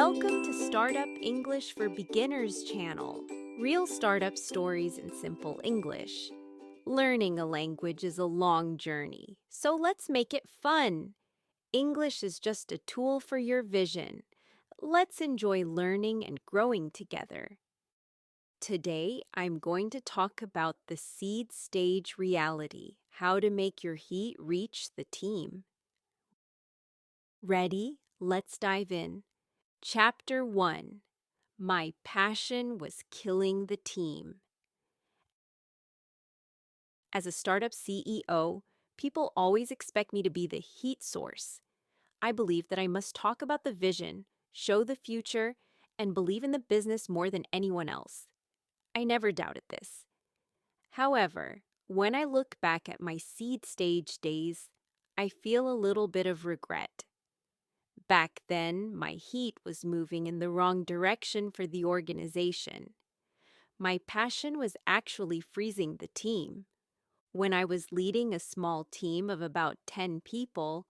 Welcome to Startup English for Beginners channel. Real startup stories in simple English. Learning a language is a long journey, so let's make it fun. English is just a tool for your vision. Let's enjoy learning and growing together. Today, I'm going to talk about the seed stage reality, how to make your heat reach the team. Ready? Let's dive in. Chapter 1. My passion was killing the team. As a startup CEO, people always expect me to be the heat source. I believe that I must talk about the vision, show the future, and believe in the business more than anyone else. I never doubted this. However, when I look back at my seed stage days, I feel a little bit of regret. Back then, my heat was moving in the wrong direction for the organization. My passion was actually freezing the team. When I was leading a small team of about 10 people,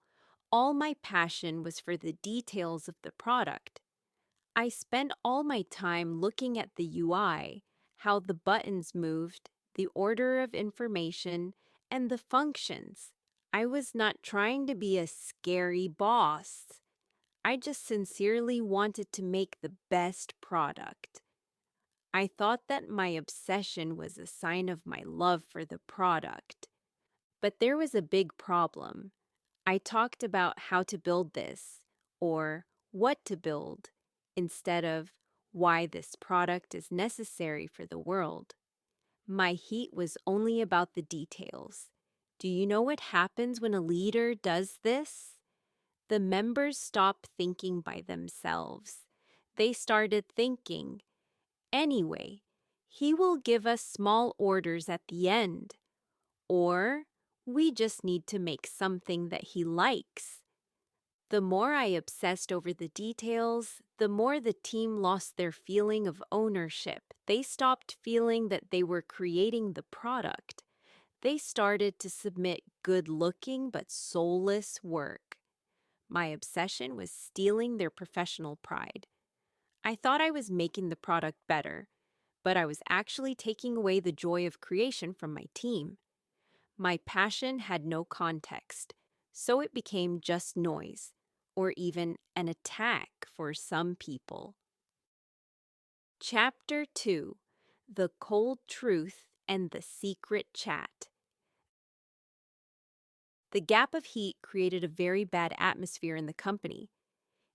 all my passion was for the details of the product. I spent all my time looking at the UI, how the buttons moved, the order of information, and the functions. I was not trying to be a scary boss. I just sincerely wanted to make the best product. I thought that my obsession was a sign of my love for the product. But there was a big problem. I talked about how to build this, or what to build, instead of why this product is necessary for the world. My heat was only about the details. Do you know what happens when a leader does this? The members stop thinking by themselves. They started thinking, anyway, he will give us small orders at the end. Or we just need to make something that he likes. The more I obsessed over the details, the more the team lost their feeling of ownership. They stopped feeling that they were creating the product. They started to submit good-looking but soulless work. My obsession was stealing their professional pride. I thought I was making the product better, but I was actually taking away the joy of creation from my team. My passion had no context, so it became just noise, or even an attack for some people. Chapter 2. The Cold Truth and the Secret Chat. The gap of heat created a very bad atmosphere in the company.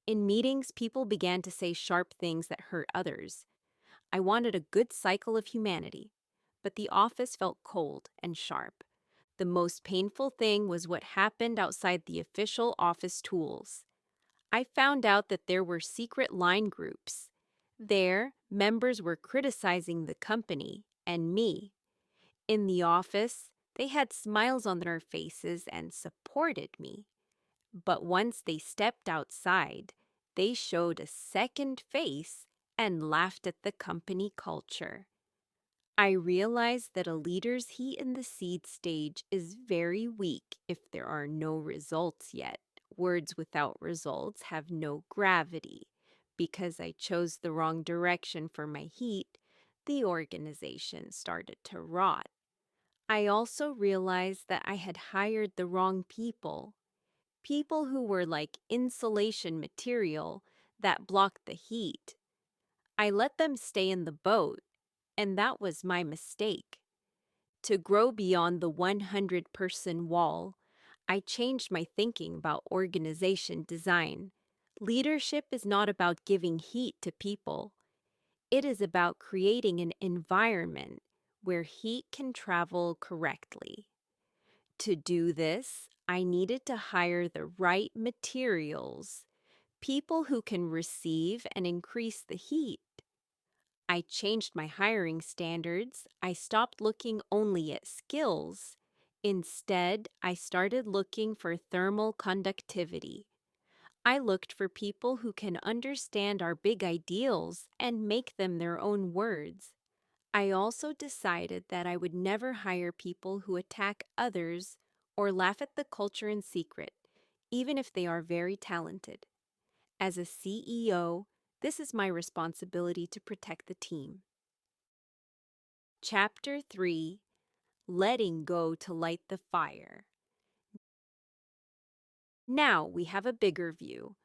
In meetings, people began to say sharp things that hurt others. I wanted a good cycle of humanity, but the office felt cold and sharp. The most painful thing was what happened outside the official office tools. I found out that there were secret line groups. There, members were criticizing the company and me. In the office, they had smiles on their faces and supported me. But once they stepped outside, they showed a second face and laughed at the company culture. I realized that a leader's heat in the seed stage is very weak if there are no results yet. Words without results have no gravity. Because I chose the wrong direction for my heat, the organization started to rot. I also realized that I had hired the wrong people. People who were like insulation material that blocked the heat. I let them stay in the boat, and that was my mistake. To grow beyond the 100-person wall, I changed my thinking about organization design. Leadership is not about giving heat to people. It is about creating an environment where heat can travel correctly. To do this, I needed to hire the right materials, people who can receive and increase the heat. I changed my hiring standards. I stopped looking only at skills. Instead, I started looking for thermal conductivity. I looked for people who can understand our big ideals and make them their own words. I also decided that I would never hire people who attack others or laugh at the culture in secret, even if they are very talented. As a CEO, This is my responsibility to protect the team. Chapter 3: Letting Go to Light the Fire. Now we have a bigger view.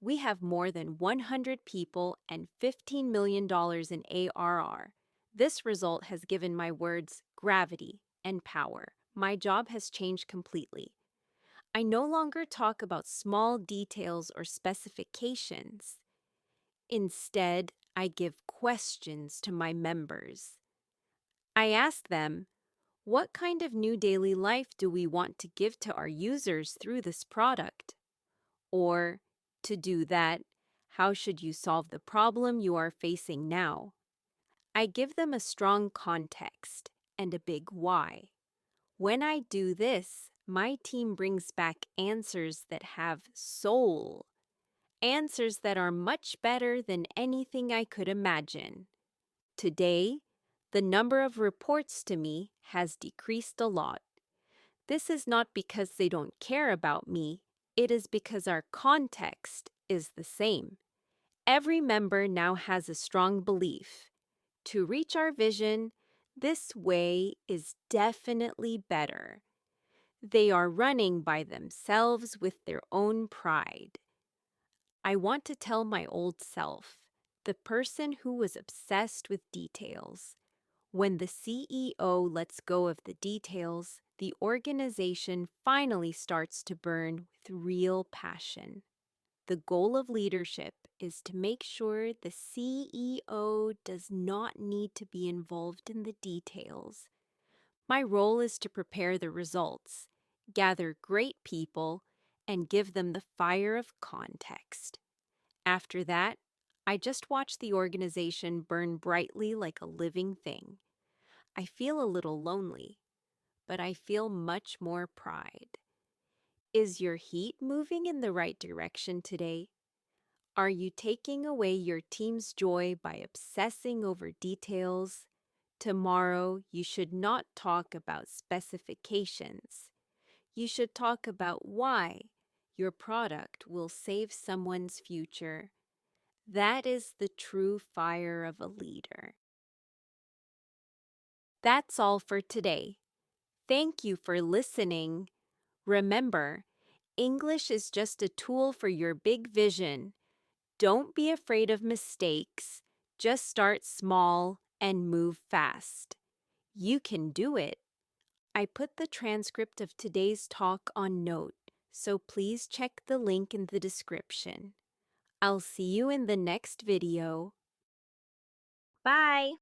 We have more than 100 people and $15 million in ARR. This result has given my words gravity and power. My job has changed completely. I no longer talk about small details or specifications. Instead, I give questions to my members. I ask them, what kind of new daily life do we want to give to our users through this product? Or, to do that, how should you solve the problem you are facing now? I give them a strong context and a big why. When I do this, my team brings back answers that have soul, answers that are much better than anything I could imagine. Today, the number of reports to me has decreased a lot. This is not because they don't care about me, it is because our context is the same. Every member now has a strong belief. To reach our vision, this way is definitely better. They are running by themselves with their own pride. I want to tell my old self, the person who was obsessed with details. When the CEO lets go of the details, the organization finally starts to burn with real passion. The goal of leadership is to make sure the CEO does not need to be involved in the details. My role is to prepare the results, gather great people, and give them the fire of context. After that, I just watch the organization burn brightly like a living thing. I feel a little lonely, but I feel much more pride. Is your heat moving in the right direction today? Are you taking away your team's joy by obsessing over details? Tomorrow, you should not talk about specifications. You should talk about why your product will save someone's future. That is the true fire of a leader. That's all for today. Thank you for listening. Remember, English is just a tool for your big vision. Don't be afraid of mistakes. Just start small and move fast. You can do it. I put the transcript of today's talk on Note, so please check the link in the description. I'll see you in the next video. Bye!